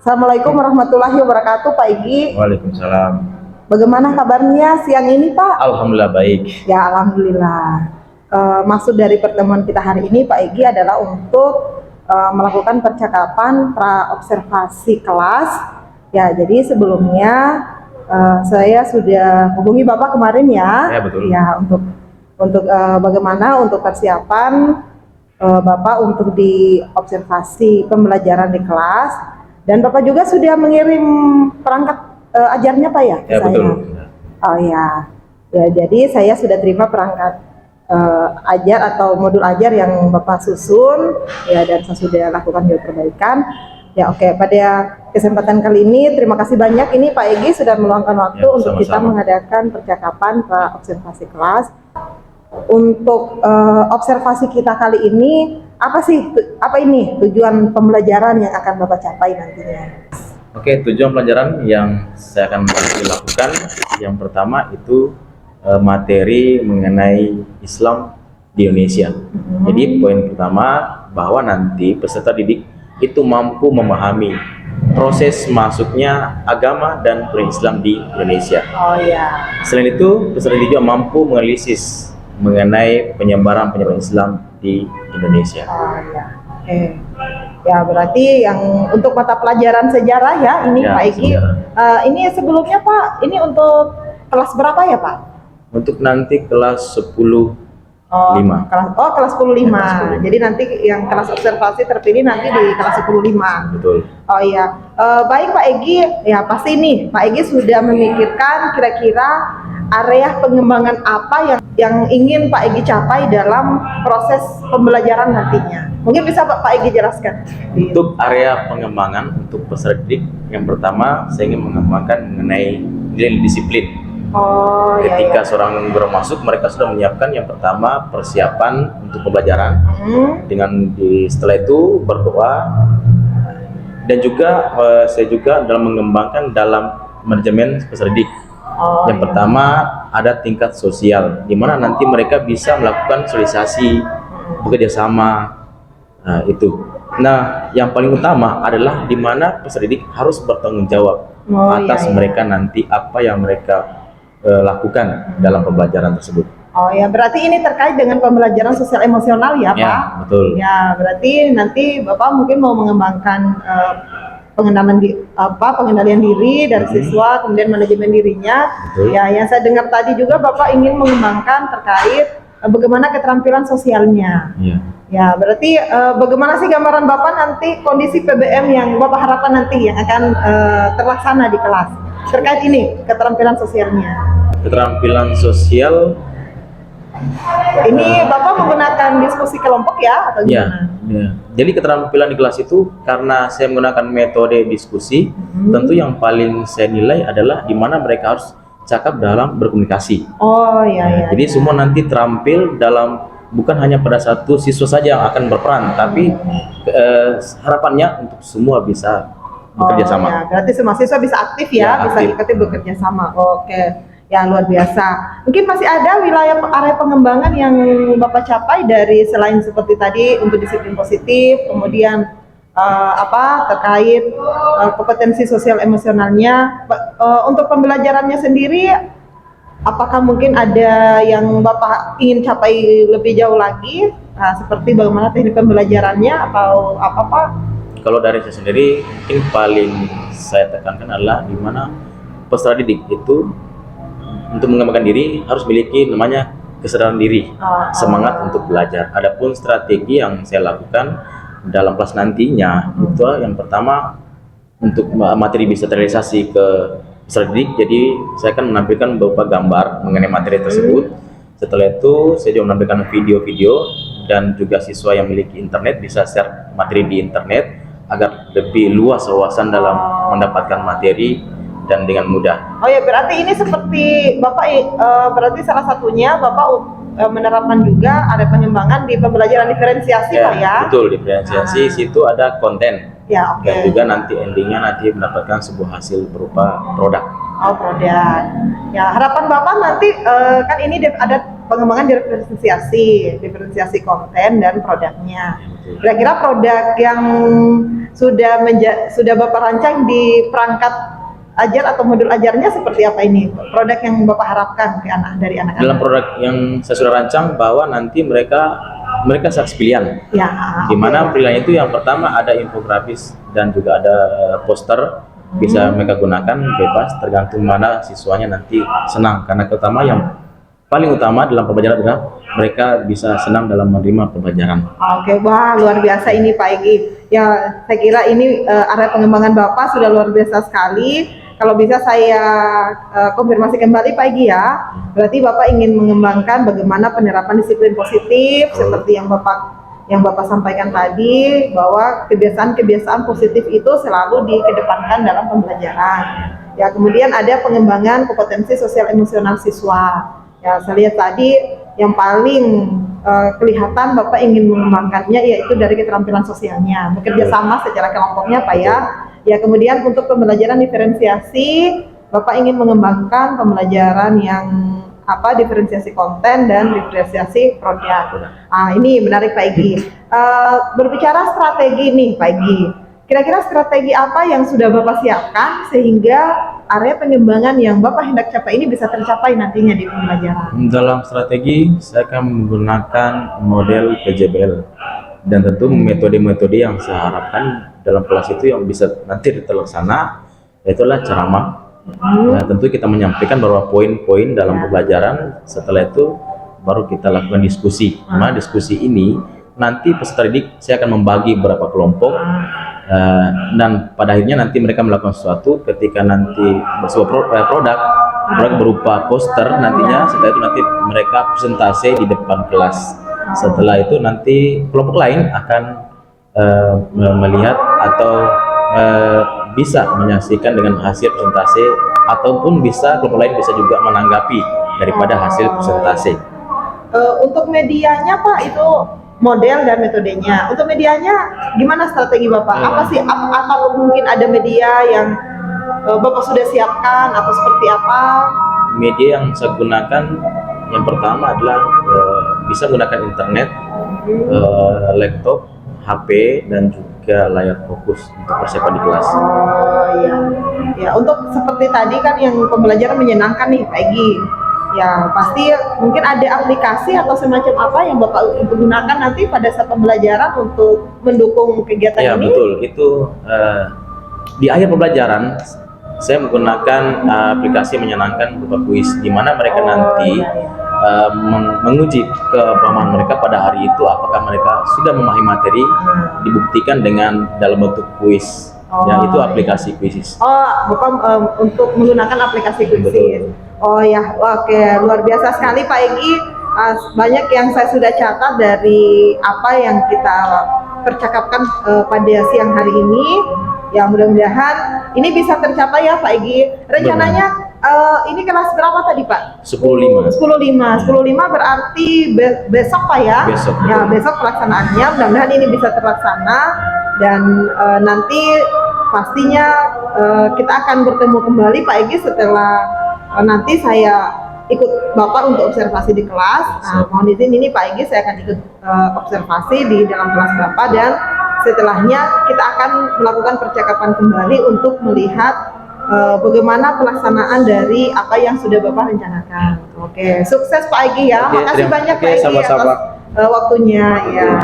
Assalamualaikum warahmatullahi wabarakatuh, Pak Igi. Waalaikumsalam. Bagaimana kabarnya siang ini, Pak? Alhamdulillah baik. Ya, alhamdulillah. Maksud dari pertemuan kita hari ini, Pak Igi, adalah untuk melakukan percakapan pra-observasi kelas. Ya, jadi sebelumnya saya sudah hubungi Bapak kemarin ya. Ya, betul. Ya, untuk bagaimana untuk persiapan Bapak untuk diobservasi pembelajaran di kelas, dan Bapak juga sudah mengirim perangkat ajarnya, Pak ya? Ya, saya. betul. Oh ya, ya, jadi saya sudah terima perangkat ajar atau modul ajar yang Bapak susun ya, dan saya sudah lakukan juga perbaikan. Ya, oke. Pada kesempatan kali ini terima kasih banyak ini Pak Egi sudah meluangkan waktu Ya, untuk kita mengadakan percakapan observasi kelas. Untuk observasi kita kali ini apa ini tujuan pembelajaran yang akan Bapak capai nantinya? Oke, tujuan pelajaran yang saya akan lakukan yang pertama itu materi mengenai Islam di Indonesia. Jadi poin pertama bahwa nanti peserta didik itu mampu memahami proses masuknya agama dan Islam di Indonesia. Oh ya. Selain itu, peserta didik juga mampu menganalisis mengenai penyebaran Islam di Indonesia. Oh ya. Oke. Ya, berarti yang untuk mata pelajaran sejarah ya ini Ya, Pak Egi. Ini sebelumnya Pak, ini untuk kelas berapa ya Pak? Untuk nanti kelas 10 Oh, 5. kelas 10 5. Ya, kelas 10. Jadi nanti yang kelas observasi terpilih nanti di kelas 10 5. Betul. Oh iya. Baik Pak Egi, ya pasti nih Pak Egi sudah memikirkan kira-kira area pengembangan apa yang ingin Pak Egi capai dalam proses pembelajaran nantinya. Mungkin bisa Pak Egi jelaskan. Untuk area pengembangan untuk peserta didik, yang pertama saya ingin mengembangkan mengenai nilai disiplin. Oh, Ketika ya. seorang guru masuk, mereka sudah menyiapkan yang pertama persiapan untuk pembelajaran. Setelah itu berdoa, dan juga saya juga dalam mengembangkan dalam manajemen peserta didik. Yang pertama ada tingkat sosial, di mana nanti mereka bisa melakukan sosialisasi, bekerja sama. Itu. Nah, yang paling utama adalah di mana peserta didik harus bertanggung jawab atas mereka nanti apa yang mereka lakukan dalam pembelajaran tersebut. Oh ya, berarti ini terkait dengan pembelajaran sosial emosional ya, Pak? Ya, betul. Ya, berarti nanti Bapak mungkin mau mengembangkan pengendalian diri dari siswa, kemudian manajemen dirinya. Betul. Ya, yang saya dengar tadi juga Bapak ingin mengembangkan terkait bagaimana keterampilan sosialnya. Ya. Ya, berarti bagaimana sih gambaran Bapak nanti kondisi PBM yang Bapak harapkan nanti yang akan terlaksana di kelas terkait ini keterampilan sosialnya? Keterampilan sosial. Ini Bapak menggunakan diskusi kelompok ya atau gimana? Ya. Jadi keterampilan di kelas itu karena saya menggunakan metode diskusi, tentu yang paling saya nilai adalah di mana mereka harus cakap dalam berkomunikasi. Oh ya. Jadi semua nanti terampil dalam, bukan hanya pada satu siswa saja yang akan berperan, tapi harapannya untuk semua bisa bekerja sama. Ya, berarti semua siswa bisa aktif ya, bisa aktif. ikuti bekerja sama. Oke. Ya, luar biasa. Mungkin masih ada area pengembangan yang Bapak capai dari selain seperti tadi untuk disiplin positif, kemudian terkait kompetensi sosial emosionalnya. Untuk pembelajarannya sendiri, apakah mungkin ada yang Bapak ingin capai lebih jauh lagi? Seperti bagaimana teknik pembelajarannya atau apa Pak? Kalau dari saya sendiri, mungkin paling saya tekankan adalah di mana peserta didik itu untuk mengembangkan diri harus memiliki namanya kesadaran diri, semangat untuk belajar. Adapun strategi yang saya lakukan dalam kelas nantinya itu yang pertama untuk materi bisa terrealisasi ke peserta didik. Jadi saya akan menampilkan beberapa gambar mengenai materi tersebut. Setelah itu saya juga menampilkan video-video, dan juga siswa yang memiliki internet bisa share materi di internet agar lebih luas wawasan dalam mendapatkan materi dan dengan mudah. Oh ya, berarti ini seperti Bapak berarti salah satunya Bapak menerapkan juga ada pengembangan di pembelajaran diferensiasi Pak ya? Betul, diferensiasi. Situ ada konten. Ya, oke. Dan juga nanti endingnya mendapatkan sebuah hasil berupa produk. Oh, produk. Ya, harapan Bapak nanti kan ini ada pengembangan diferensiasi konten dan produknya. Kira-kira produk yang sudah Bapak rancang di perangkat ajar atau modul ajarnya seperti apa ini? Produk yang Bapak harapkan ke dari anak-anak? Dalam produk yang saya sudah rancang bahwa nanti mereka saksi pilihan. Ya, di mana pilihan itu yang pertama ada infografis dan juga ada poster, bisa mereka gunakan bebas tergantung mana siswanya nanti senang, karena yang paling utama dalam pembelajaran adalah mereka bisa senang dalam menerima pembelajaran. Oke, wah luar biasa ini Pak Egi. Ya, saya kira ini area pengembangan Bapak sudah luar biasa sekali. Kalau bisa saya konfirmasi kembali Pak Egi ya, berarti Bapak ingin mengembangkan bagaimana penerapan disiplin positif seperti yang Bapak sampaikan tadi, bahwa kebiasaan-kebiasaan positif itu selalu dikedepankan dalam pembelajaran. Ya, kemudian ada pengembangan kompetensi sosial emosional siswa. Ya, saya lihat tadi yang paling kelihatan Bapak ingin mengembangkannya yaitu dari keterampilan sosialnya, bekerja sama secara kelompoknya Pak ya. Ya, kemudian untuk pembelajaran diferensiasi, Bapak ingin mengembangkan pembelajaran yang diferensiasi konten dan diferensiasi produk. Ini menarik Pak Egi. Berbicara strategi nih Pak Egi, kira-kira strategi apa yang sudah Bapak siapkan sehingga area pengembangan yang Bapak hendak capai ini bisa tercapai nantinya di pembelajaran? Dalam strategi, saya akan menggunakan model PJBL dan tentu metode-metode yang saya harapkan dalam kelas itu yang bisa nanti terlaksana, yaitulah ceramah. Nah, tentu kita menyampaikan beberapa poin-poin dalam pembelajaran. Setelah itu baru kita lakukan diskusi. Nah, diskusi ini nanti peserta didik saya akan membagi beberapa kelompok, dan pada akhirnya nanti mereka melakukan sesuatu. Ketika nanti sebuah produk berupa poster, nantinya setelah itu nanti mereka presentasi di depan kelas. Setelah itu nanti kelompok lain akan melihat atau bisa menyaksikan dengan hasil presentasi, ataupun bisa kelompok lain bisa juga menanggapi daripada hasil presentasi. Untuk medianya Pak, itu model dan metodenya. Untuk medianya gimana strategi Bapak? Apa sih? Atau mungkin ada media yang Bapak sudah siapkan atau seperti apa? Media yang saya gunakan yang pertama adalah bisa menggunakan internet, laptop, HP, dan juga layar fokus untuk persiapan di kelas. Oh iya, ya untuk seperti tadi kan yang pembelajaran menyenangkan nih Pak Egi. Ya pasti mungkin ada aplikasi atau semacam apa yang Bapak gunakan nanti pada saat pembelajaran untuk mendukung kegiatan ini? Ya betul, itu di akhir pembelajaran saya menggunakan aplikasi menyenangkan berupa kuis, di mana mereka nanti menguji kepahaman mereka pada hari itu, apakah mereka sudah memahami materi, dibuktikan dengan dalam bentuk kuis. Ya, itu aplikasi kuisis. Bapak untuk menggunakan aplikasi kuisis. Oh ya, oke, luar biasa sekali Pak Egi. Banyak yang saya sudah catat dari apa yang kita percakapkan pada siang hari ini. Ya, mudah-mudahan ini bisa tercapai ya Pak Egi. Rencananya ini kelas berapa tadi Pak? 10.5. 10.5 berarti besok Pak ya? Besok. Ya, besok pelaksanaannya. Mudah-mudahan ini bisa terlaksana, dan nanti pastinya kita akan bertemu kembali Pak Egi setelah nanti saya ikut Bapak untuk observasi di kelas. Mohon izin ini Pak Egi, saya akan ikut observasi di dalam kelas Bapak, dan setelahnya kita akan melakukan percakapan kembali untuk melihat bagaimana pelaksanaan dari apa yang sudah Bapak rencanakan. Oke, sukses Pak Egi ya. Makasih banyak Pak Egi atas waktunya ya.